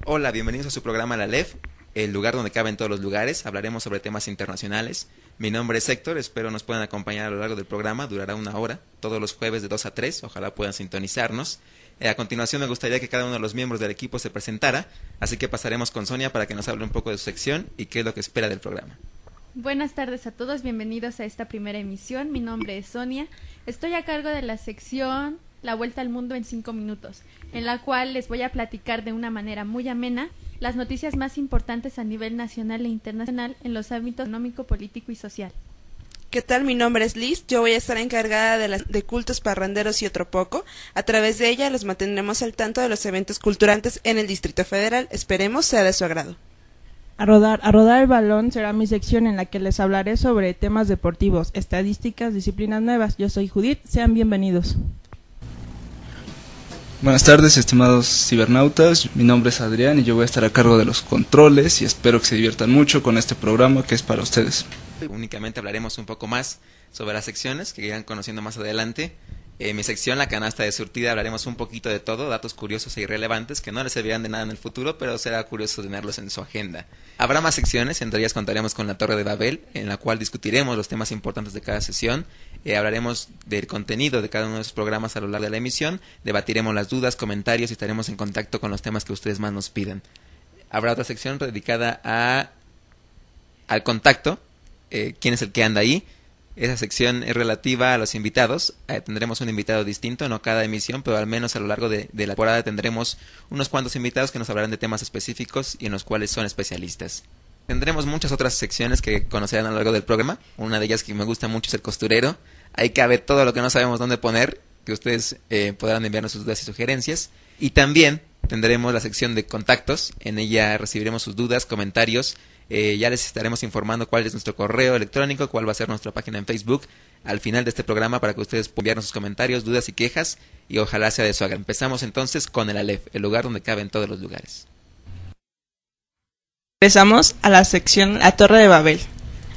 Hola, bienvenidos a su programa La LEF, el lugar donde caben todos los lugares. Hablaremos sobre temas internacionales. Mi nombre es Héctor, espero nos puedan acompañar a lo largo del programa, durará 1 hora, todos los jueves de 2 a 3, ojalá puedan sintonizarnos. A continuación me gustaría que cada uno de los miembros del equipo se presentara, así que pasaremos con Sonia para que nos hable un poco de su sección y qué es lo que espera del programa. Buenas tardes a todos, bienvenidos a esta primera emisión. Mi nombre es Sonia, estoy a cargo de la sección La Vuelta al Mundo en 5 minutos, en la cual les voy a platicar de una manera muy amena las noticias más importantes a nivel nacional e internacional en los ámbitos económico, político y social. ¿Qué tal? Mi nombre es Liz, yo voy a estar encargada de cultos parranderos y otro poco. A través de ella los mantendremos al tanto de los eventos culturantes en el Distrito Federal, esperemos sea de su agrado. A rodar el balón será mi sección en la que les hablaré sobre temas deportivos, estadísticas, disciplinas nuevas. Yo soy Judith, sean bienvenidos. Buenas tardes, estimados cibernautas, mi nombre es Adrián y yo voy a estar a cargo de los controles y espero que se diviertan mucho con este programa que es para ustedes. Únicamente hablaremos un poco más sobre las secciones que irán conociendo más adelante. En mi sección, la canasta de surtida, hablaremos un poquito de todo, datos curiosos e irrelevantes que no les servirán de nada en el futuro, pero será curioso tenerlos en su agenda. Habrá más secciones, entre ellas contaremos con la Torre de Babel, en la cual discutiremos los temas importantes de cada sesión, hablaremos del contenido de cada uno de sus programas a lo largo de la emisión, debatiremos las dudas, comentarios y estaremos en contacto con los temas que ustedes más nos piden. Habrá otra sección dedicada al contacto, quién es el que anda ahí. Esa sección es relativa a los invitados. Tendremos un invitado distinto, no cada emisión, pero al menos a lo largo de la temporada tendremos unos cuantos invitados que nos hablarán de temas específicos y en los cuales son especialistas. Tendremos muchas otras secciones que conocerán a lo largo del programa. Una de ellas que me gusta mucho es el costurero. Ahí cabe todo lo que no sabemos dónde poner, que ustedes podrán enviarnos sus dudas y sugerencias. Y también tendremos la sección de contactos. En ella recibiremos sus dudas, comentarios. Ya les estaremos informando cuál es nuestro correo electrónico, cuál va a ser nuestra página en Facebook al final de este programa para que ustedes puedan enviarnos sus comentarios, dudas y quejas y ojalá sea de su agrado. Empezamos entonces con el ALEF, el lugar donde caben todos los lugares. Empezamos a la sección La Torre de Babel.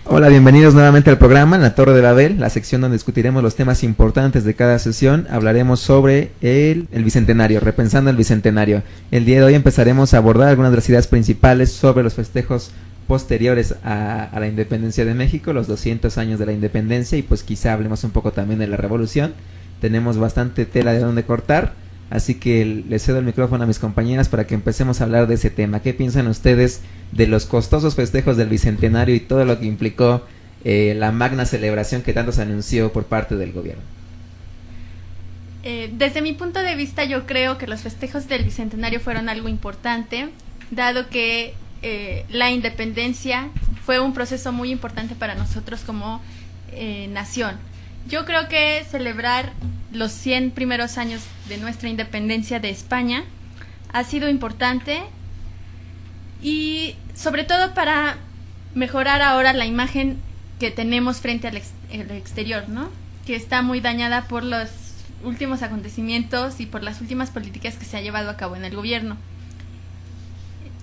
Hola, bienvenidos nuevamente al programa La Torre de Babel, la sección donde discutiremos los temas importantes de cada sesión. Hablaremos sobre el Bicentenario, repensando el Bicentenario. El día de hoy empezaremos a abordar algunas de las ideas principales sobre los festejos posteriores a la independencia de México, los 200 años de la independencia, y pues quizá hablemos un poco también de la revolución. Tenemos bastante tela de donde cortar, así que les cedo el micrófono a mis compañeras para que empecemos a hablar de ese tema. ¿Qué piensan ustedes de los costosos festejos del Bicentenario y todo lo que implicó la magna celebración que tanto se anunció por parte del gobierno? Desde mi punto de vista, yo creo que los festejos del Bicentenario fueron algo importante, dado que la independencia fue un proceso muy importante para nosotros como nación. Yo creo que celebrar los 100 primeros años de nuestra independencia de España ha sido importante y sobre todo para mejorar ahora la imagen que tenemos frente al exterior, ¿no? Que está muy dañada por los últimos acontecimientos y por las últimas políticas que se ha llevado a cabo en el gobierno.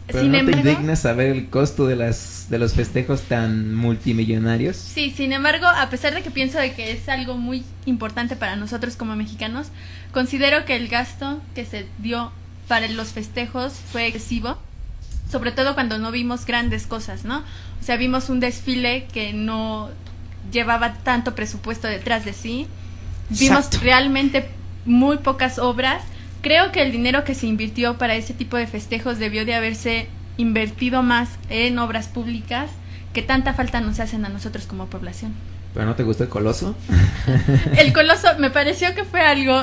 ¿Pero no te indigna saber el costo de los festejos tan multimillonarios? Sí, sin embargo, a pesar de que pienso de que es algo muy importante para nosotros como mexicanos, considero que el gasto que se dio para los festejos fue excesivo, sobre todo cuando no vimos grandes cosas, ¿no? O sea, vimos un desfile que no llevaba tanto presupuesto detrás de sí, vimos realmente muy pocas obras. Creo que el dinero que se invirtió para ese tipo de festejos debió de haberse invertido más en obras públicas que tanta falta nos hacen a nosotros como población. ¿Pero no te gustó el Coloso? El Coloso me pareció que fue algo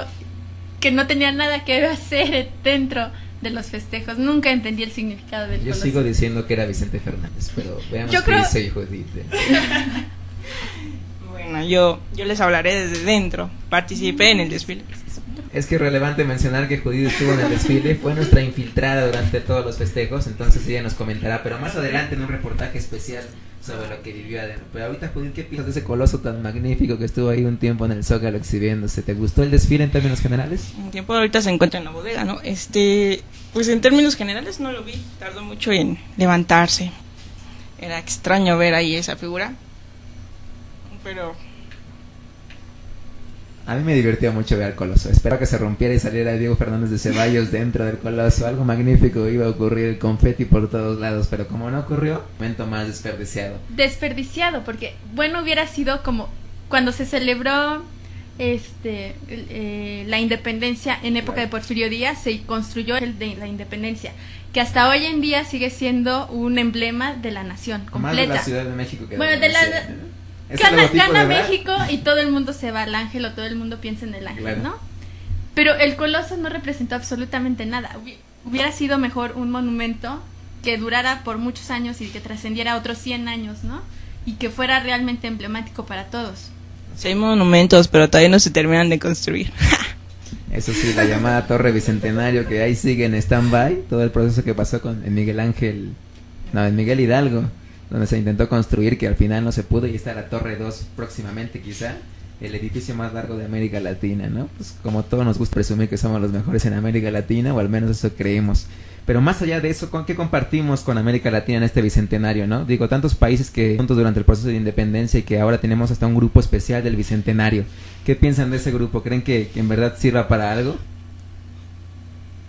que no tenía nada que hacer dentro de los festejos. Nunca entendí el significado del Coloso. Yo sigo diciendo que era Vicente Fernández, pero veamos qué dice Judith. Bueno, yo les hablaré desde dentro. Participé en el desfile. Es que es relevante mencionar que Judith estuvo en el desfile, fue nuestra infiltrada durante todos los festejos, entonces ella nos comentará, pero más adelante en un reportaje especial sobre lo que vivió adentro. Pero ahorita, Judith, ¿qué piensas de ese Coloso tan magnífico que estuvo ahí un tiempo en el Zócalo exhibiéndose? ¿Te gustó el desfile en términos generales? Un tiempo ahorita se encuentra en la bodega, ¿no? Pues en términos generales no lo vi, tardó mucho en levantarse. Era extraño ver ahí esa figura, pero A mí me divirtió mucho ver al Coloso. Espero que se rompiera y saliera Diego Fernández de Ceballos dentro del Coloso. Algo magnífico iba a ocurrir, confeti por todos lados, pero como no ocurrió, momento más desperdiciado. Desperdiciado, porque bueno hubiera sido como cuando se celebró la independencia en época de Porfirio Díaz, se construyó el de la independencia, que hasta hoy en día sigue siendo un emblema de la nación completa. Más de la Ciudad de México que bueno, gana México y todo el mundo se va al ángel o todo el mundo piensa en el ángel, claro, ¿no? Pero el Coloso no representó absolutamente nada. Hubiera sido mejor un monumento que durara por muchos años y que trascendiera otros 100 años, ¿no? Y que fuera realmente emblemático para todos. Sí, hay monumentos, pero todavía no se terminan de construir. Eso sí, la llamada Torre Bicentenario, que ahí sigue en stand-by, todo el proceso que pasó en Miguel Hidalgo, donde se intentó construir, que al final no se pudo, y está la Torre 2 próximamente quizá, el edificio más largo de América Latina, ¿no? Pues como todos nos gusta presumir que somos los mejores en América Latina, o al menos eso creemos. Pero más allá de eso, ¿con qué compartimos con América Latina en este bicentenario, no? Digo, tantos países que juntos durante el proceso de independencia y que ahora tenemos hasta un grupo especial del bicentenario. ¿Qué piensan de ese grupo? ¿Creen que en verdad sirva para algo?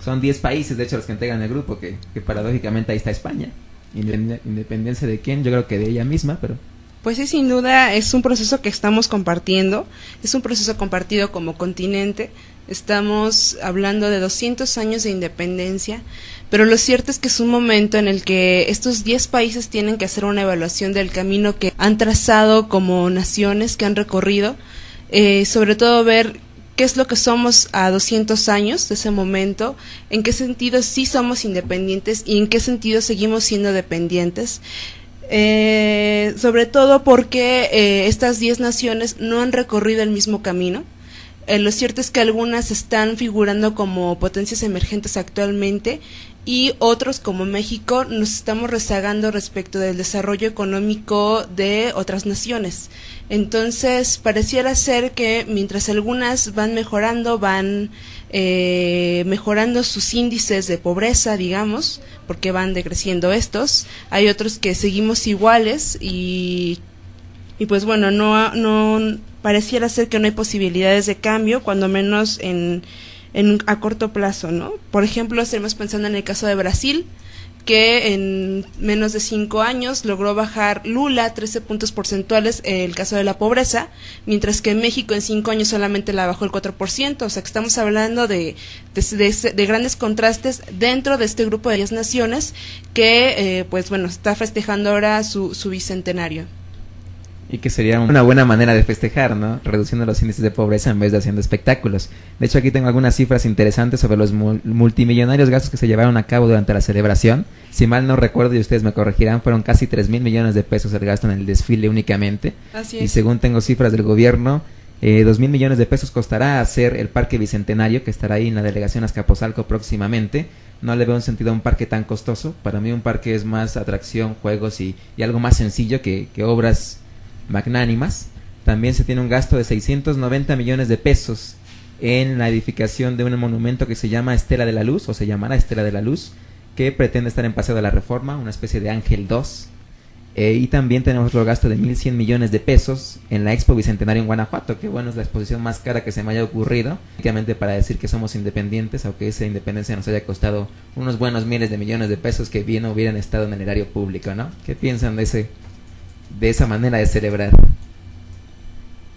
Son 10 países, de hecho, los que integran el grupo, que paradójicamente ahí está España. ¿Independencia de quién? Yo creo que de ella misma, pero... Pues sí, sin duda es un proceso que estamos compartiendo, es un proceso compartido como continente. Estamos hablando de 200 años de independencia, pero lo cierto es que es un momento en el que estos 10 países tienen que hacer una evaluación del camino que han trazado como naciones, que han recorrido, sobre todo ver qué es lo que somos a 200 años de ese momento, en qué sentido sí somos independientes y en qué sentido seguimos siendo dependientes. Sobre todo porque estas 10 naciones no han recorrido el mismo camino. Lo cierto es que algunas están figurando como potencias emergentes actualmente y otros como México nos estamos rezagando respecto del desarrollo económico de otras naciones. Entonces pareciera ser que mientras algunas van mejorando, mejorando sus índices de pobreza, digamos, porque van decreciendo estos, hay otros que seguimos iguales y pues bueno, no pareciera ser que no hay posibilidades de cambio, cuando menos a corto plazo, ¿no? Por ejemplo, estaremos pensando en el caso de Brasil, que en menos de 5 años logró bajar Lula 13 puntos porcentuales el caso de la pobreza, mientras que en México en 5 años solamente la bajó el 4%, o sea que estamos hablando de grandes contrastes dentro de este grupo de 10 naciones que, pues bueno, está festejando ahora su bicentenario. Y que sería una buena manera de festejar, ¿no? Reduciendo los índices de pobreza en vez de haciendo espectáculos. De hecho, aquí tengo algunas cifras interesantes sobre los multimillonarios gastos que se llevaron a cabo durante la celebración. Si mal no recuerdo, y ustedes me corregirán, fueron casi 3,000 millones de pesos el gasto en el desfile únicamente. Así es. Y según tengo cifras del gobierno, 2,000 millones de pesos costará hacer el Parque Bicentenario, que estará ahí en la delegación Azcapotzalco próximamente. No le veo un sentido a un parque tan costoso. Para mí un parque es más atracción, juegos y algo más sencillo que obras magnánimas. También se tiene un gasto de 690 millones de pesos en la edificación de un monumento que se llama Estela de la Luz, o se llamará Estela de la Luz, que pretende estar en Paseo de la Reforma, una especie de Ángel 2. Y también tenemos otro gasto de 1,100 millones de pesos en la Expo Bicentenario en Guanajuato, que bueno, es la exposición más cara que se me haya ocurrido, únicamente para decir que somos independientes, aunque esa independencia nos haya costado unos buenos miles de millones de pesos que bien hubieran estado en el erario público, ¿no? ¿Qué piensan de esa manera de celebrar?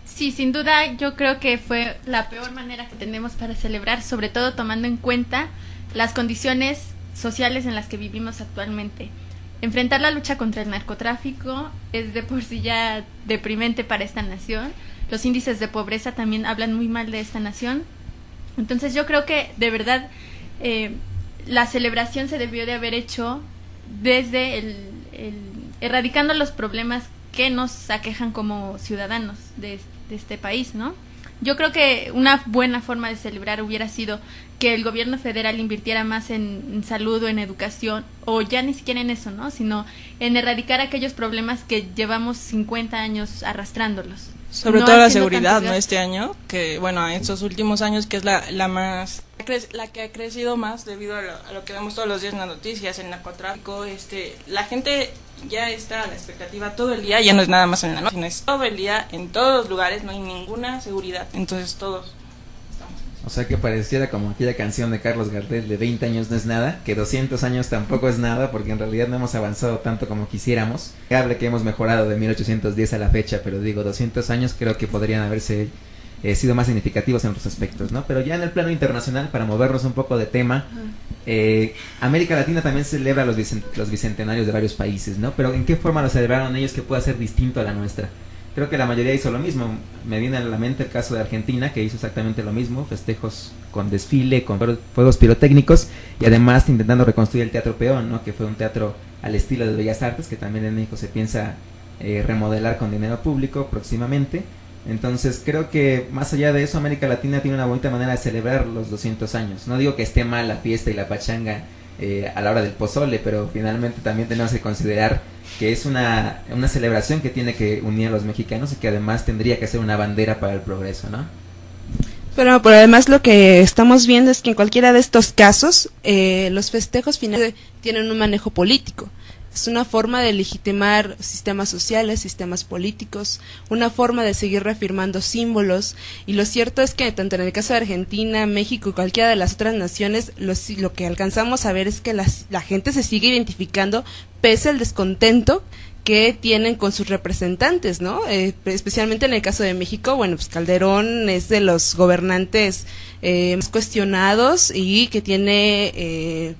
Sí, sin duda yo creo que fue la peor manera que tenemos para celebrar, sobre todo tomando en cuenta las condiciones sociales en las que vivimos actualmente. Enfrentar la lucha contra el narcotráfico es de por sí ya deprimente para esta nación. Los índices de pobreza también hablan muy mal de esta nación. Entonces yo creo que de verdad la celebración se debió de haber hecho desde erradicando los problemas que nos aquejan como ciudadanos de este país, ¿no? Yo creo que una buena forma de celebrar hubiera sido que el gobierno federal invirtiera más en salud o en educación, o ya ni siquiera en eso, ¿no? Sino en erradicar aquellos problemas que llevamos 50 años arrastrándolos. Sobre todo la seguridad, ¿no? Este año, que bueno, estos últimos años, que es la más la que ha crecido más debido a lo que vemos todos los días en las noticias, el narcotráfico, la gente ya está a la expectativa todo el día, ya no es nada más en la noche, sino es todo el día, en todos los lugares, no hay ninguna seguridad, entonces todos estamos. O sea que pareciera como aquella canción de Carlos Gardel de 20 años no es nada, que 200 años tampoco es nada, porque en realidad no hemos avanzado tanto como quisiéramos. Hable que hemos mejorado de 1810 a la fecha, pero digo, 200 años creo que podrían haberse sido más significativos en otros aspectos, ¿no? Pero ya en el plano internacional, para movernos un poco de tema, América Latina también celebra los bicentenarios de varios países, ¿no? Pero ¿en qué forma lo celebraron ellos que pueda ser distinto a la nuestra? Creo que la mayoría hizo lo mismo. Me viene a la mente el caso de Argentina, que hizo exactamente lo mismo, festejos con desfile, con fuegos pirotécnicos, y además intentando reconstruir el Teatro Peón, ¿no? Que fue un teatro al estilo de Bellas Artes, que también en México se piensa remodelar con dinero público próximamente. Entonces creo que más allá de eso, América Latina tiene una bonita manera de celebrar los 200 años. No digo que esté mal la fiesta y la pachanga a la hora del pozole, pero finalmente también tenemos que considerar que es una celebración que tiene que unir a los mexicanos y que además tendría que ser una bandera para el progreso, ¿no? Pero además lo que estamos viendo es que en cualquiera de estos casos los festejos finales tienen un manejo político. Es una forma de legitimar sistemas sociales, sistemas políticos, una forma de seguir reafirmando símbolos, y lo cierto es que tanto en el caso de Argentina, México y cualquiera de las otras naciones, lo que alcanzamos a ver es que la gente se sigue identificando pese al descontento que tienen con sus representantes, ¿no? Especialmente en el caso de México, bueno, pues Calderón es de los gobernantes más cuestionados y que tiene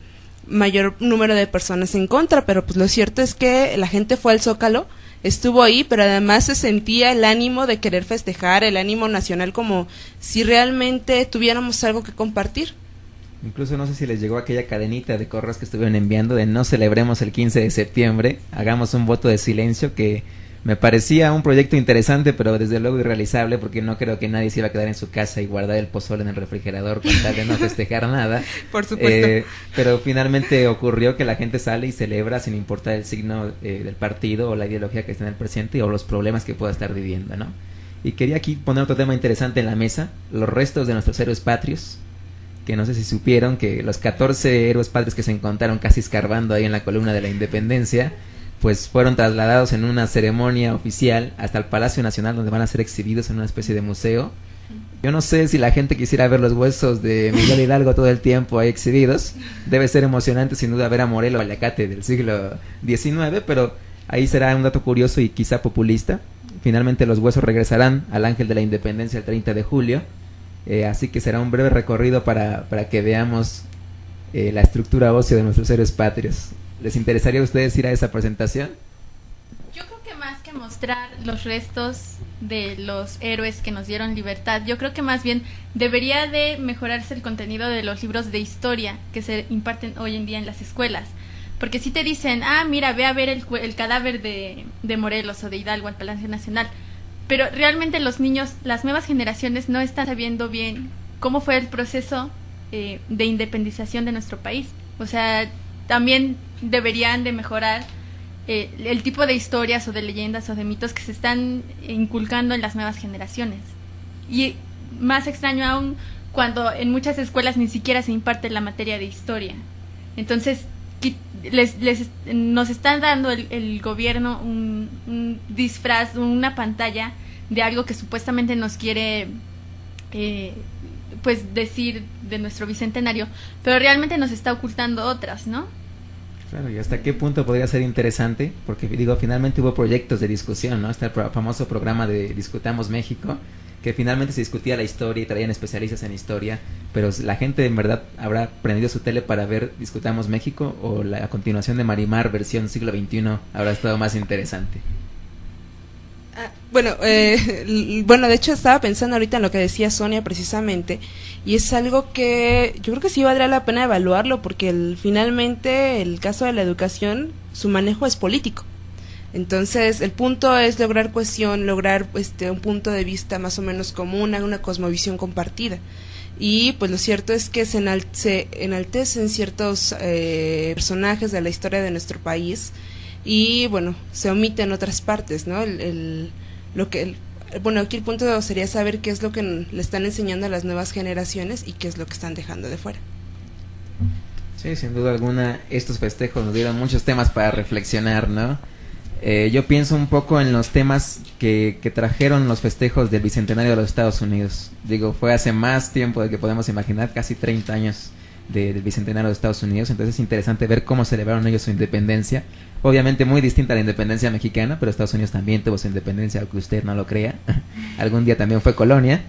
mayor número de personas en contra, pero pues lo cierto es que la gente fue al Zócalo, estuvo ahí, pero además se sentía el ánimo de querer festejar, el ánimo nacional, como si realmente tuviéramos algo que compartir. Incluso no sé si les llegó aquella cadenita de correos que estuvieron enviando de no celebremos el 15 de septiembre, hagamos un voto de silencio, que me parecía un proyecto interesante, pero desde luego irrealizable, porque no creo que nadie se iba a quedar en su casa y guardar el pozole en el refrigerador con tal de no festejar nada. Por supuesto. Pero finalmente ocurrió que la gente sale y celebra sin importar el signo del partido o la ideología que está en el presente o los problemas que pueda estar viviendo, ¿no? Y quería aquí poner otro tema interesante en la mesa, los restos de nuestros héroes patrios, que no sé si supieron que los 14 héroes patrios que se encontraron casi escarbando ahí en la columna de la Independencia, pues fueron trasladados en una ceremonia oficial hasta el Palacio Nacional, donde van a ser exhibidos en una especie de museo. Yo no sé si la gente quisiera ver los huesos de Miguel Hidalgo todo el tiempo ahí exhibidos. Debe ser emocionante sin duda ver a Morelos Alicate del siglo XIX, pero ahí será un dato curioso y quizá populista. Finalmente los huesos regresarán al Ángel de la Independencia el 30 de julio, así que será un breve recorrido para que veamos la estructura ósea de nuestros héroes patrios. ¿Les interesaría a ustedes ir a esa presentación? Yo creo que más que mostrar los restos de los héroes que nos dieron libertad, yo creo que más bien debería de mejorarse el contenido de los libros de historia que se imparten hoy en día en las escuelas. Porque si te dicen, mira, ve a ver el cadáver de Morelos o de Hidalgo al Palacio Nacional, pero realmente los niños, las nuevas generaciones no están sabiendo bien cómo fue el proceso de independización de nuestro país. O sea, también deberían de mejorar el tipo de historias o de leyendas o de mitos que se están inculcando en las nuevas generaciones. Y más extraño aún cuando en muchas escuelas ni siquiera se imparte la materia de historia. Entonces nos están dando el gobierno un disfraz, una pantalla de algo que supuestamente nos quiere pues decir de nuestro bicentenario, pero realmente nos está ocultando otras, ¿no? Claro, y hasta qué punto podría ser interesante, porque digo, finalmente hubo proyectos de discusión, ¿no? Está el famoso programa de Discutamos México, que finalmente se discutía la historia y traían especialistas en historia, pero la gente en verdad habrá prendido su tele para ver Discutamos México, o la continuación de Marimar versión siglo XXI habrá estado más interesante. Bueno, de hecho estaba pensando ahorita en lo que decía Sonia precisamente, y es algo que yo creo que sí valdría la pena evaluarlo, porque finalmente el caso de la educación, su manejo es político. Entonces el punto es lograr cohesión, lograr un punto de vista más o menos común, una cosmovisión compartida. Y pues lo cierto es que se enaltecen ciertos personajes de la historia de nuestro país, y bueno, se omiten otras partes, ¿no? bueno, aquí el punto sería saber qué es lo que le están enseñando a las nuevas generaciones y qué es lo que están dejando de fuera. Sí, sin duda alguna, estos festejos nos dieron muchos temas para reflexionar, ¿no? Yo pienso un poco en los temas que trajeron los festejos del Bicentenario de los Estados Unidos. Digo, fue hace más tiempo del que podemos imaginar, casi 30 años del Bicentenario de Estados Unidos. Entonces es interesante ver cómo celebraron ellos su independencia. Obviamente muy distinta a la independencia mexicana, pero Estados Unidos también tuvo su independencia, aunque usted no lo crea. Algún día también fue colonia.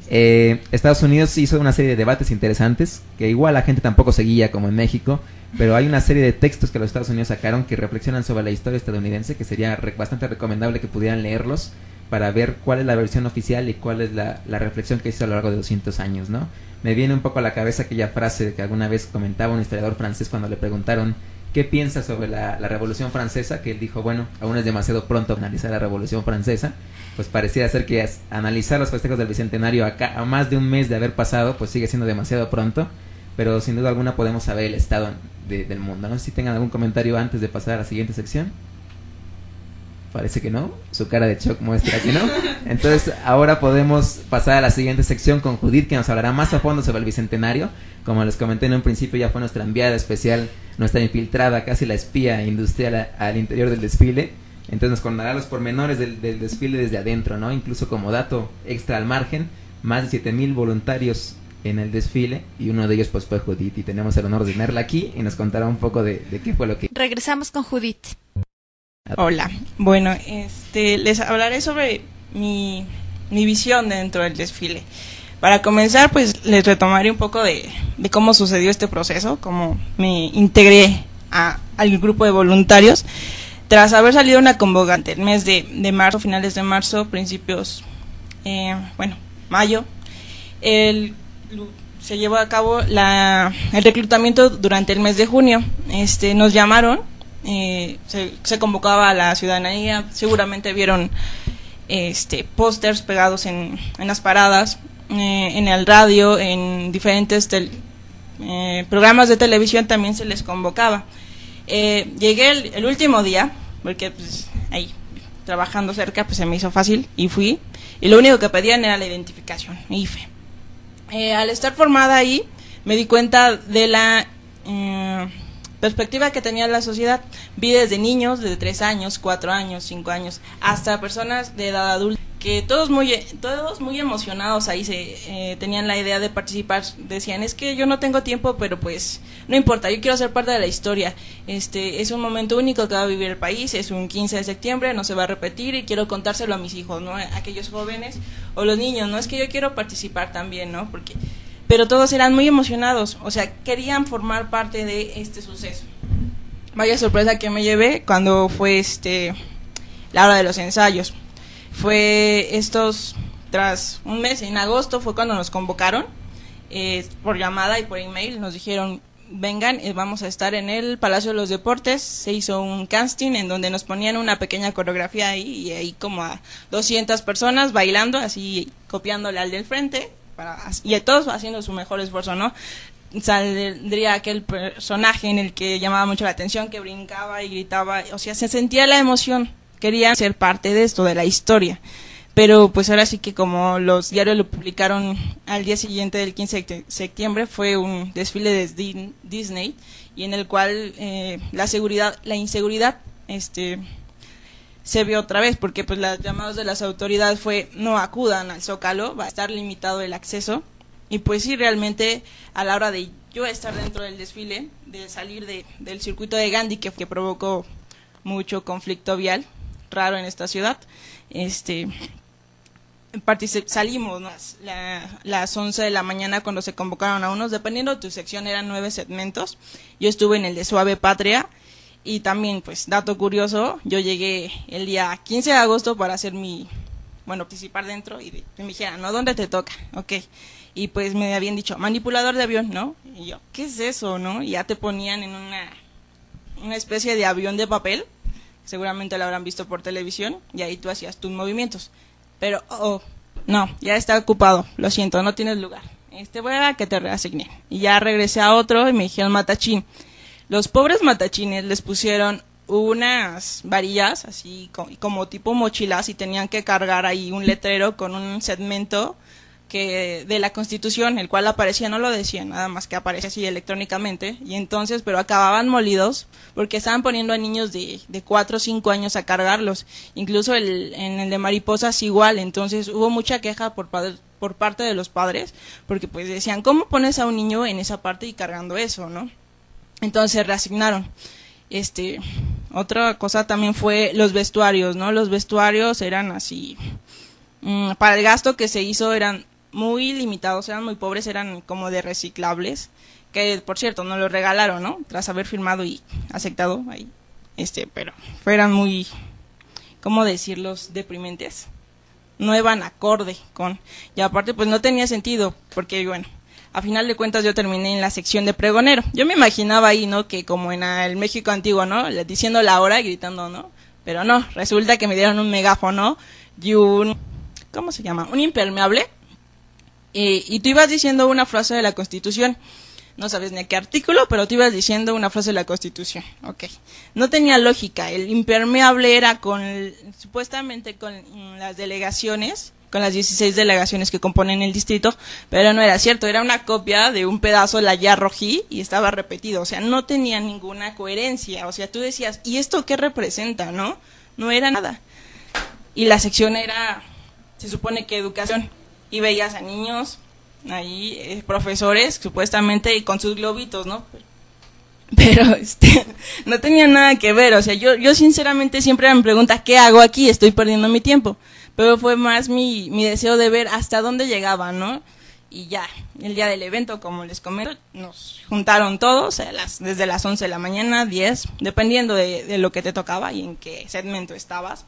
Estados Unidos hizo una serie de debates interesantes, que igual la gente tampoco seguía como en México, pero hay una serie de textos que los Estados Unidos sacaron que reflexionan sobre la historia estadounidense, que sería bastante recomendable que pudieran leerlos para ver cuál es la versión oficial y cuál es la reflexión que hizo a lo largo de 200 años, ¿no? Me viene un poco a la cabeza aquella frase que alguna vez comentaba un historiador francés cuando le preguntaron qué piensa sobre la Revolución Francesa, que él dijo, bueno, aún es demasiado pronto analizar la Revolución Francesa. Pues pareciera ser que analizar los festejos del Bicentenario a más de un mes de haber pasado, pues sigue siendo demasiado pronto, pero sin duda alguna podemos saber el estado del mundo. No sé si tengan algún comentario antes de pasar a la siguiente sección. Parece que no, su cara de shock muestra que no. Entonces ahora podemos pasar a la siguiente sección con Judith, que nos hablará más a fondo sobre el Bicentenario. Como les comenté en un principio, ya fue nuestra enviada especial, nuestra infiltrada, casi la espía industrial al interior del desfile. Entonces nos contará los pormenores del desfile desde adentro, ¿no? Incluso como dato extra al margen, más de 7,000 voluntarios en el desfile, y uno de ellos pues fue Judith, y tenemos el honor de tenerla aquí y nos contará un poco de qué fue lo que... Regresamos con Judith. Hola, bueno, les hablaré sobre mi visión dentro del desfile. Para comenzar, pues les retomaré un poco de cómo sucedió este proceso, cómo me integré al grupo de voluntarios. Tras haber salido una convocante el mes de marzo, finales de marzo, principios, mayo, se llevó a cabo el reclutamiento durante el mes de junio. Nos llamaron, se convocaba a la ciudadanía, seguramente vieron pósters pegados en las paradas, en el radio, en diferentes programas de televisión también se les convocaba. Llegué el último día, porque pues ahí trabajando cerca pues se me hizo fácil y fui, y lo único que pedían era la identificación, IFE. Al estar formada ahí me di cuenta de la perspectiva que tenía la sociedad. Vi desde niños de 3 años, 4 años, 5 años, hasta personas de edad adulta, que todos muy emocionados ahí tenían la idea de participar. Decían, es que yo no tengo tiempo, pero pues no importa, yo quiero ser parte de la historia. Es un momento único que va a vivir el país, es un 15 de septiembre, no se va a repetir y quiero contárselo a mis hijos, ¿no? A aquellos jóvenes o los niños, ¿no? Es que yo quiero participar también, ¿no? Pero todos eran muy emocionados, o sea, querían formar parte de este suceso. Vaya sorpresa que me llevé cuando fue la hora de los ensayos. Fue tras un mes, en agosto fue cuando nos convocaron por llamada y por email. Nos dijeron, vengan, vamos a estar en el Palacio de los Deportes. Se hizo un casting en donde nos ponían una pequeña coreografía ahí, y ahí como a 200 personas bailando, así copiándole al del frente, y a todos haciendo su mejor esfuerzo, ¿no? Saldría aquel personaje en el que llamaba mucho la atención, que brincaba y gritaba, o sea, se sentía la emoción. Querían ser parte de esto, de la historia. Pero pues ahora sí que como los diarios lo publicaron al día siguiente del 15 de septiembre, fue un desfile de Disney, y en el cual la inseguridad se vio otra vez, porque pues las llamadas de las autoridades fue no acudan al Zócalo, va a estar limitado el acceso. Y pues sí, realmente a la hora de yo estar dentro del desfile, de salir del circuito de Gandhi, que provocó mucho conflicto vial raro en esta ciudad, salimos, ¿no? Las 11 de la mañana cuando se convocaron a unos, dependiendo de tu sección eran 9 segmentos. Yo estuve en el de Suave Patria, y también pues dato curioso, yo llegué el día 15 de agosto para hacer participar dentro, y me dijeron, ¿no? ¿Dónde te toca? Ok. Y pues me habían dicho, manipulador de avión, ¿no? Y yo, ¿qué es eso, no? Y ya te ponían en una especie de avión de papel, seguramente lo habrán visto por televisión, y ahí tú hacías tus movimientos. Pero, no, ya está ocupado, lo siento, no tienes lugar. Voy a que te reasignen. Y ya regresé a otro y me dijeron matachín. Los pobres matachines les pusieron unas varillas así como tipo mochilas y tenían que cargar ahí un letrero con un segmento que de la Constitución, el cual aparecía, no lo decía, nada más que aparecía así electrónicamente, y entonces, pero acababan molidos porque estaban poniendo a niños de 4 o 5 años a cargarlos, incluso en el de mariposas igual, entonces hubo mucha queja por parte de los padres, porque pues decían, ¿cómo pones a un niño en esa parte y cargando eso, no? Entonces se reasignaron. Otra cosa también fue los vestuarios, ¿no? Los vestuarios eran así, para el gasto que se hizo eran muy limitados, eran muy pobres, eran como de reciclables, que por cierto nos los regalaron, ¿no? Tras haber firmado y aceptado ahí, pero eran muy, ¿cómo decirlos? Deprimentes, no iban acorde con, y aparte pues no tenía sentido, porque bueno, a final de cuentas yo terminé en la sección de pregonero, yo me imaginaba ahí, ¿no? Que como en el México antiguo, ¿no? Diciendo la hora y gritando, ¿no? Pero no, resulta que me dieron un megáfono y ¿cómo se llama? Un impermeable. Y tú ibas diciendo una frase de la Constitución, no sabes ni a qué artículo, pero tú ibas diciendo una frase de la Constitución, ok. No tenía lógica, el impermeable era supuestamente con las delegaciones, con las 16 delegaciones que componen el distrito, pero no era cierto, era una copia de un pedazo de la Ya Rojí y estaba repetido, o sea, no tenía ninguna coherencia, o sea, tú decías, ¿y esto qué representa, no? No era nada. Y la sección era, se supone que educación, y veías a niños ahí, profesores supuestamente y con sus globitos, ¿no? Pero no tenía nada que ver, o sea, yo sinceramente siempre me pregunta ¿qué hago aquí? Estoy perdiendo mi tiempo, pero fue más mi deseo de ver hasta dónde llegaba, ¿no? Y ya, el día del evento, como les comento, nos juntaron todos desde las 11 de la mañana, 10, dependiendo de lo que te tocaba y en qué segmento estabas.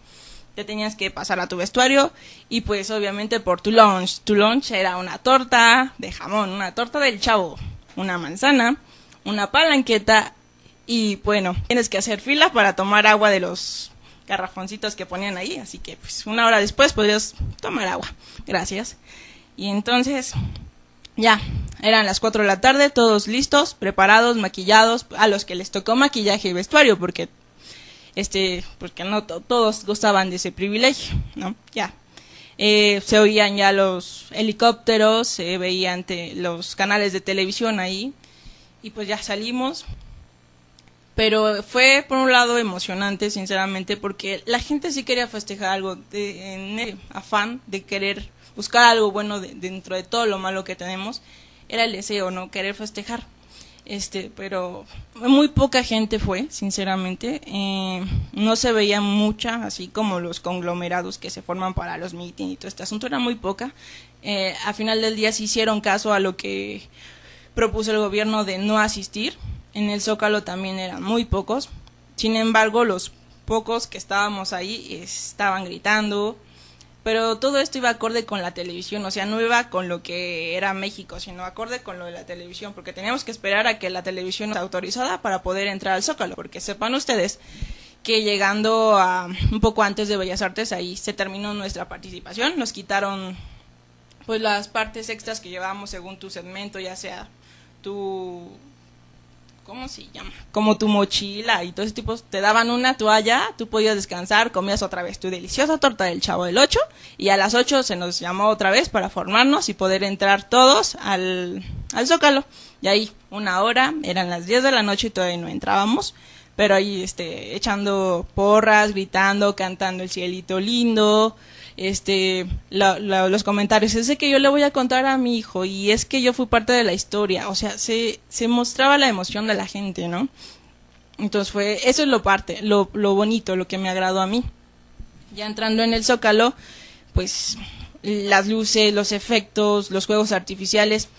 Te tenías que pasar a tu vestuario y pues obviamente por tu lunch. Tu lunch era una torta de jamón, una torta del Chavo, una manzana, una palanqueta y bueno, tienes que hacer fila para tomar agua de los garrafoncitos que ponían ahí, así que pues 1 hora después podrías tomar agua. Gracias. Y entonces ya, eran las 4 de la tarde, todos listos, preparados, maquillados, a los que les tocó maquillaje y vestuario porque porque no todos gozaban de ese privilegio, ¿no? Ya. Se oían ya los helicópteros, se veían los canales de televisión ahí, y pues ya salimos. Pero fue por un lado emocionante, sinceramente, porque la gente sí quería festejar algo, en el afán de querer buscar algo bueno dentro de todo lo malo que tenemos, era el deseo, ¿no? Querer festejar. Pero muy poca gente fue, sinceramente, no se veía mucha, así como los conglomerados que se forman para los meetings y todo este asunto, era muy poca. A final del día se hicieron caso a lo que propuso el gobierno de no asistir, en el Zócalo también eran muy pocos, sin embargo los pocos que estábamos ahí estaban gritando, pero todo esto iba acorde con la televisión, o sea, no iba con lo que era México, sino acorde con lo de la televisión, porque teníamos que esperar a que la televisión esté autorizada para poder entrar al Zócalo, porque sepan ustedes que llegando a un poco antes de Bellas Artes, ahí se terminó nuestra participación, nos quitaron pues las partes extras que llevábamos según tu segmento, ya sea tu... ¿cómo se llama? Como tu mochila y todo ese tipo, te daban una toalla, tú podías descansar, comías otra vez tu deliciosa torta del Chavo del 8 y a las 8 se nos llamó otra vez para formarnos y poder entrar todos al Zócalo. Y ahí 1 hora, eran las 10 de la noche y todavía no entrábamos, pero ahí echando porras, gritando, cantando El Cielito Lindo, los comentarios, es de que yo le voy a contar a mi hijo y es que yo fui parte de la historia, o sea, se mostraba la emoción de la gente, ¿no? Entonces eso es lo bonito, lo que me agradó a mí. Ya entrando en el Zócalo, pues las luces, los efectos, los juegos artificiales,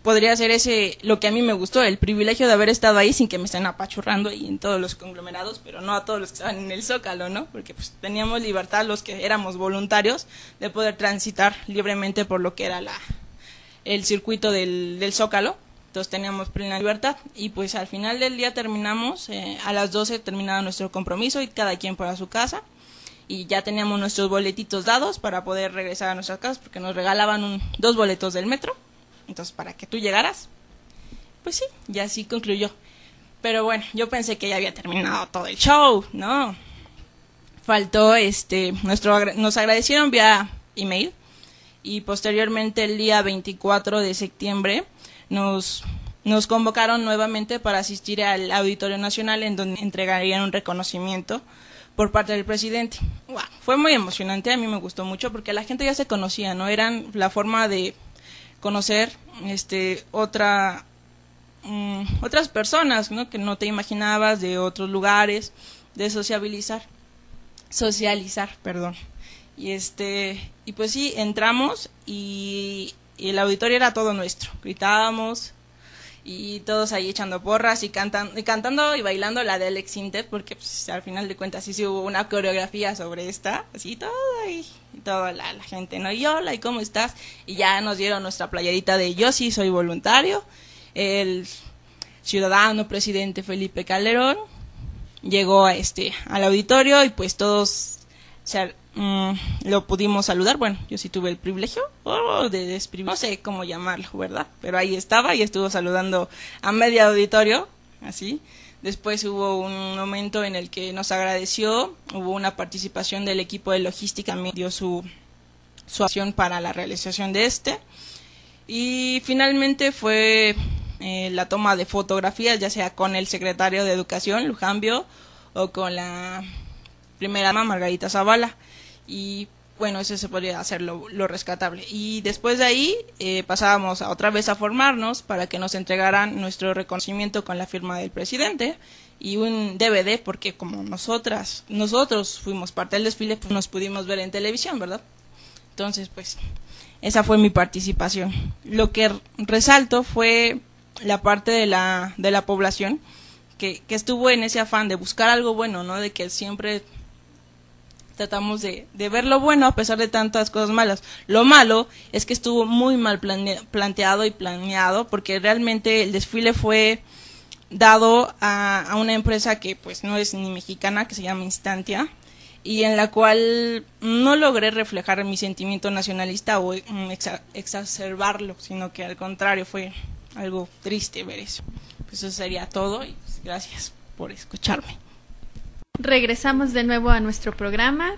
podría ser lo que a mí me gustó, el privilegio de haber estado ahí sin que me estén apachurrando y en todos los conglomerados, pero no a todos los que estaban en el Zócalo, ¿no? Porque pues teníamos libertad los que éramos voluntarios de poder transitar libremente por lo que era el circuito del Zócalo, entonces teníamos plena libertad y pues al final del día terminamos, a las 12 terminaba nuestro compromiso y cada quien para su casa y ya teníamos nuestros boletitos dados para poder regresar a nuestras casas porque nos regalaban 2 boletos del metro. Entonces, para que tú llegaras, pues sí, ya así concluyó. Pero bueno, yo pensé que ya había terminado todo el show, ¿no? Faltó nos agradecieron vía email y posteriormente el día 24 de septiembre nos convocaron nuevamente para asistir al Auditorio Nacional, en donde entregarían un reconocimiento por parte del presidente. Wow, fue muy emocionante, a mí me gustó mucho porque la gente ya se conocía, ¿no? Eran la forma de conocer otras personas, ¿no? Que no te imaginabas, de otros lugares, de socializar, perdón. Y pues sí, entramos y el auditorio era todo nuestro. Gritábamos y todos ahí echando porras y cantando y bailando la de Alex Sintek, porque pues, al final de cuentas sí hubo una coreografía sobre esta, así todo ahí, y toda la gente, ¿no? Y hola, ¿y cómo estás? Y ya nos dieron nuestra playerita de yo sí soy voluntario. El ciudadano presidente Felipe Calderón llegó al auditorio y pues todos lo pudimos saludar. Bueno, yo sí tuve el privilegio de desprivilegio, no sé cómo llamarlo, ¿verdad? Pero ahí estaba y estuvo saludando a medio auditorio, así. Después hubo un momento en el que nos agradeció, hubo una participación del equipo de logística, me dio su acción para la realización de y finalmente fue la toma de fotografías, ya sea con el secretario de Educación, Lujambio, o con la primera dama, Margarita Zavala. Y bueno, eso se podría hacer lo rescatable. Y después de ahí pasábamos otra vez a formarnos para que nos entregaran nuestro reconocimiento con la firma del presidente y un DVD, porque como nosotros fuimos parte del desfile, pues nos pudimos ver en televisión, ¿verdad? Entonces, pues, esa fue mi participación. Lo que resalto fue la parte de la población que estuvo en ese afán de buscar algo bueno, ¿no? De que siempre tratamos de ver lo bueno a pesar de tantas cosas malas. Lo malo es que estuvo muy mal planteado y planeado, porque realmente el desfile fue dado a una empresa que pues no es ni mexicana, que se llama Instantia, y en la cual no logré reflejar mi sentimiento nacionalista o exacerbarlo, sino que al contrario fue algo triste ver eso. Pues eso sería todo y pues, gracias por escucharme. Regresamos de nuevo a nuestro programa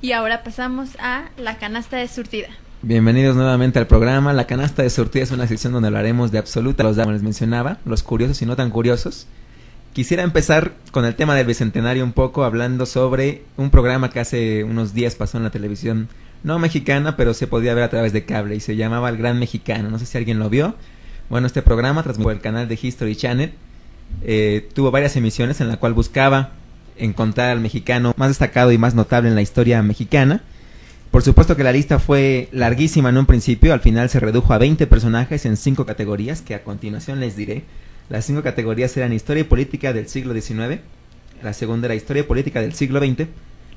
y ahora pasamos a la canasta de surtida. Bienvenidos nuevamente al programa. La canasta de surtida es una sección donde hablaremos de absoluta los datos, como les mencionaba, los curiosos y no tan curiosos. Quisiera empezar con el tema del Bicentenario un poco, hablando sobre un programa que hace unos días pasó en la televisión, no mexicana, pero se podía ver a través de cable, y se llamaba El Gran Mexicano. No sé si alguien lo vio. Bueno, este programa, transmitido por el canal de History Channel, tuvo varias emisiones en la cual buscaba encontrar al mexicano más destacado y más notable en la historia mexicana. Por supuesto que la lista fue larguísima en un principio, al final se redujo a 20 personajes en 5 categorías, que a continuación les diré. Las 5 categorías eran Historia y Política del siglo XIX, la segunda era Historia y Política del siglo XX,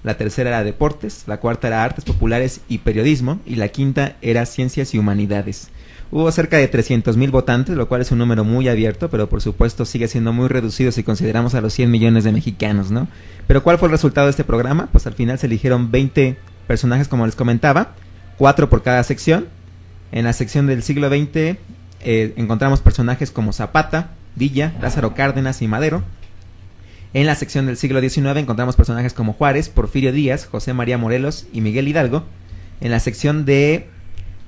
la tercera era Deportes, la cuarta era Artes Populares y Periodismo, y la quinta era Ciencias y Humanidades. Hubo cerca de 300,000 votantes, lo cual es un número muy abierto, pero por supuesto sigue siendo muy reducido si consideramos a los 100 millones de mexicanos, ¿no? Pero ¿cuál fue el resultado de este programa? Pues al final se eligieron 20 personajes, como les comentaba, 4 por cada sección. En la sección del siglo XX encontramos personajes como Zapata, Villa, Lázaro Cárdenas y Madero. En la sección del siglo XIX encontramos personajes como Juárez, Porfirio Díaz, José María Morelos y Miguel Hidalgo. En la sección de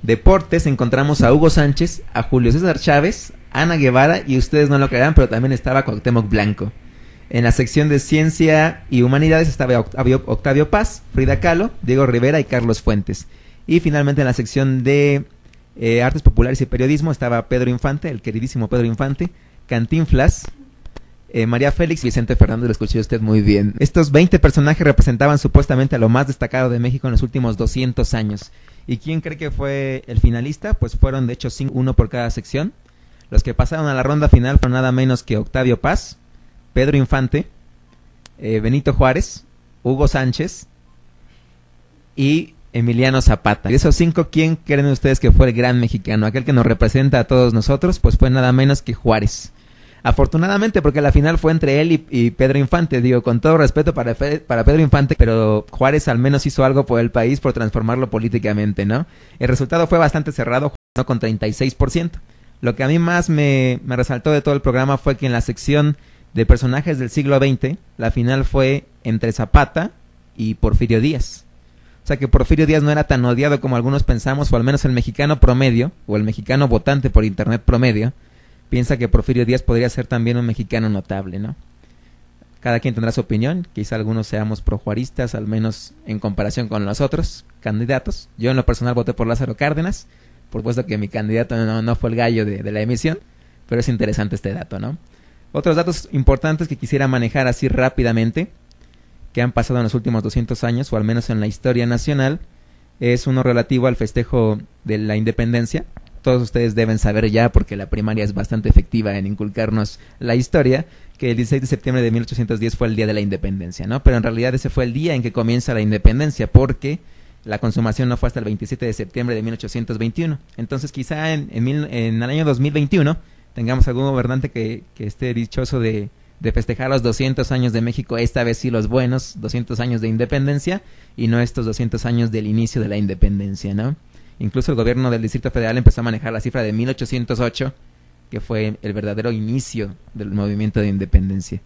Deportes encontramos a Hugo Sánchez, a Julio César Chávez, Ana Guevara, y ustedes no lo creerán, pero también estaba Cuauhtémoc Blanco. En la sección de Ciencia y Humanidades estaba Octavio Paz, Frida Kahlo, Diego Rivera y Carlos Fuentes. Y finalmente en la sección de Artes Populares y Periodismo estaba Pedro Infante, el queridísimo Pedro Infante, Cantinflas, María Félix y Vicente Fernández. Lo escuché usted muy bien. Estos 20 personajes representaban supuestamente a lo más destacado de México en los últimos 200 años. ¿Y quién cree que fue el finalista? Pues fueron de hecho 5, uno por cada sección. Los que pasaron a la ronda final fueron nada menos que Octavio Paz, Pedro Infante, Benito Juárez, Hugo Sánchez y Emiliano Zapata. De esos 5, ¿quién creen ustedes que fue el gran mexicano? Aquel que nos representa a todos nosotros, pues fue nada menos que Juárez. Afortunadamente, porque la final fue entre él y Pedro Infante. Digo, con todo respeto para Pedro Infante, pero Juárez al menos hizo algo por el país, por transformarlo políticamente, ¿no? El resultado fue bastante cerrado, ¿no? Con 36%. Lo que a mí más me resaltó de todo el programa fue que en la sección De personajes del siglo XX, la final fue entre Zapata y Porfirio Díaz. O sea que Porfirio Díaz no era tan odiado como algunos pensamos, o al menos el mexicano promedio, o el mexicano votante por internet promedio, piensa que Porfirio Díaz podría ser también un mexicano notable, ¿no? Cada quien tendrá su opinión, quizá algunos seamos projuaristas, al menos en comparación con los otros candidatos. Yo en lo personal voté por Lázaro Cárdenas, por supuesto que mi candidato no fue el gallo de la emisión, pero es interesante este dato, ¿no? Otros datos importantes que quisiera manejar así rápidamente, que han pasado en los últimos 200 años, o al menos en la historia nacional, es uno relativo al festejo de la independencia. Todos ustedes deben saber ya, porque la primaria es bastante efectiva en inculcarnos la historia, que el 16 de septiembre de 1810 fue el día de la independencia, ¿no? Pero en realidad ese fue el día en que comienza la independencia, porque la consumación no fue hasta el 27 de septiembre de 1821. Entonces quizá en el año 2021 tengamos algún gobernante que esté dichoso de festejar los 200 años de México, esta vez sí los buenos 200 años de independencia, y no estos 200 años del inicio de la independencia, ¿no? Incluso el gobierno del Distrito Federal empezó a manejar la cifra de 1808, que fue el verdadero inicio del movimiento de independencia.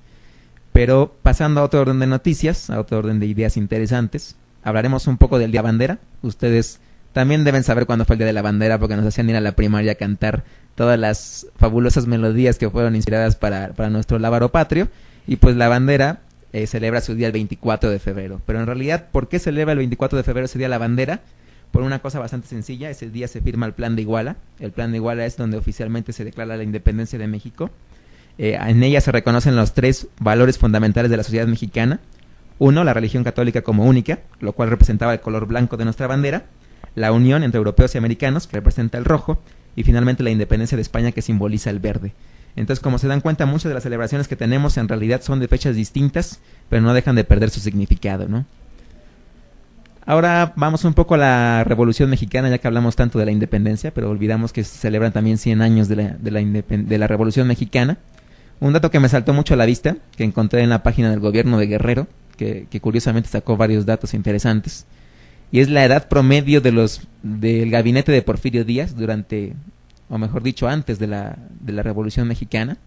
Pero pasando a otro orden de noticias, a otro orden de ideas interesantes, hablaremos un poco del Día Bandera. Ustedes también deben saber cuándo fue el Día de la Bandera, porque nos hacían ir a la primaria a cantar todas las fabulosas melodías que fueron inspiradas para nuestro lábaro patrio. Y pues la bandera celebra su día el 24 de febrero. Pero en realidad, ¿por qué celebra el 24 de febrero ese día la bandera? Por una cosa bastante sencilla. Ese día se firma el Plan de Iguala. El Plan de Iguala es donde oficialmente se declara la independencia de México. En ella se reconocen los 3 valores fundamentales de la sociedad mexicana. 1, la religión católica como única, lo cual representaba el color blanco de nuestra bandera. La unión entre europeos y americanos, que representa el rojo. Y finalmente la independencia de España, que simboliza el verde. Entonces, como se dan cuenta, muchas de las celebraciones que tenemos en realidad son de fechas distintas, pero no dejan de perder su significado, ¿no? Ahora vamos un poco a la Revolución Mexicana, ya que hablamos tanto de la independencia, pero olvidamos que se celebran también 100 años de la Revolución Mexicana. Un dato que me saltó mucho a la vista, que encontré en la página del gobierno de Guerrero, que curiosamente sacó varios datos interesantes, y es la edad promedio del gabinete de Porfirio Díaz durante, o mejor dicho, antes de la Revolución Mexicana.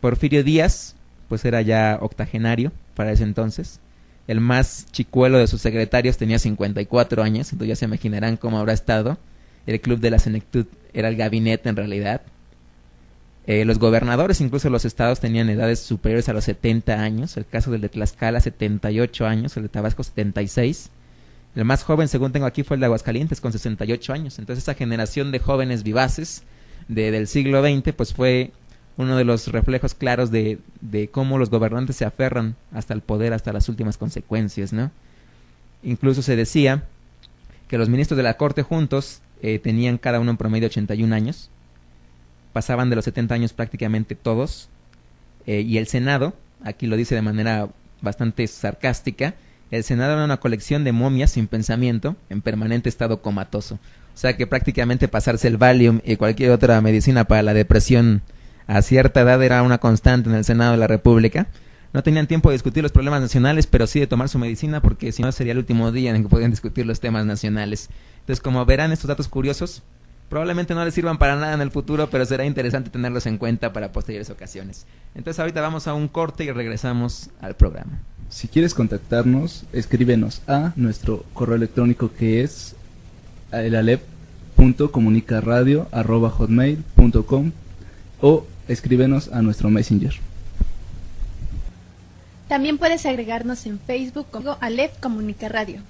Porfirio Díaz, pues era ya octogenario para ese entonces. El más chicuelo de sus secretarios tenía 54 años, entonces ya se imaginarán cómo habrá estado. El Club de la Senectud era el gabinete en realidad. Los gobernadores, incluso los estados, tenían edades superiores a los 70 años. El caso del de Tlaxcala, 78 años. El de Tabasco, 76. El más joven, según tengo aquí, fue el de Aguascalientes, con 68 años. Entonces esa generación de jóvenes vivaces del siglo XX, pues fue uno de los reflejos claros de cómo los gobernantes se aferran hasta el poder, hasta las últimas consecuencias, ¿no? Incluso se decía que los ministros de la corte juntos tenían cada uno en promedio 81 años. Pasaban de los 70 años prácticamente todos. Y el Senado, aquí lo dice de manera bastante sarcástica, el Senado era una colección de momias sin pensamiento, en permanente estado comatoso. O sea que prácticamente pasarse el Valium y cualquier otra medicina para la depresión a cierta edad era una constante en el Senado de la República. No tenían tiempo de discutir los problemas nacionales, pero sí de tomar su medicina, porque si no sería el último día en que podían discutir los temas nacionales. Entonces, como verán, estos datos curiosos probablemente no les sirvan para nada en el futuro, pero será interesante tenerlos en cuenta para posteriores ocasiones. Entonces ahorita vamos a un corte y regresamos al programa. Si quieres contactarnos, escríbenos a nuestro correo electrónico, que es elalep.comunicaradio@hotmail.com, o escríbenos a nuestro Messenger. También puedes agregarnos en Facebook como Alef Comunica Radio.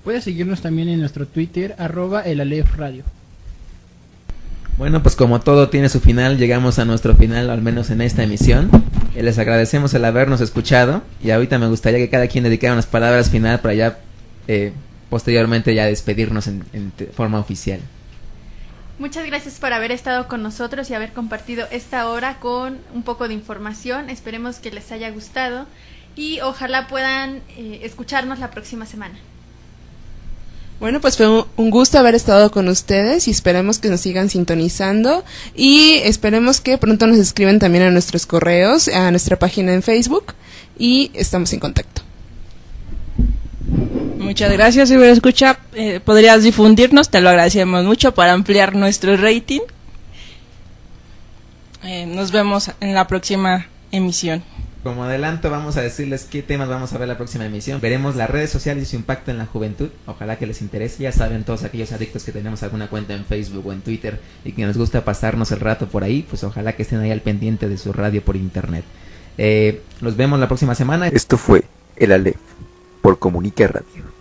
Puedes seguirnos también en nuestro Twitter, @elalefradio. Bueno, pues como todo tiene su final, llegamos a nuestro final, al menos en esta emisión. Les agradecemos el habernos escuchado, y ahorita me gustaría que cada quien dedicara unas palabras final para ya posteriormente ya despedirnos en forma oficial. Muchas gracias por haber estado con nosotros y haber compartido esta hora con un poco de información. Esperemos que les haya gustado y ojalá puedan escucharnos la próxima semana. Bueno, pues fue un gusto haber estado con ustedes y esperemos que nos sigan sintonizando y esperemos que pronto nos escriban también a nuestros correos, a nuestra página en Facebook, y estamos en contacto. Muchas gracias, si escucha, podrías difundirnos, te lo agradecemos mucho para ampliar nuestro rating. Nos vemos en la próxima emisión. Como adelanto, vamos a decirles qué temas vamos a ver la próxima emisión. Veremos las redes sociales y su impacto en la juventud. Ojalá que les interese. Ya saben, todos aquellos adictos que tenemos alguna cuenta en Facebook o en Twitter y que nos gusta pasarnos el rato por ahí, pues ojalá que estén ahí al pendiente de su radio por internet. Los vemos la próxima semana. Esto fue El Aleph por Comunica Radio.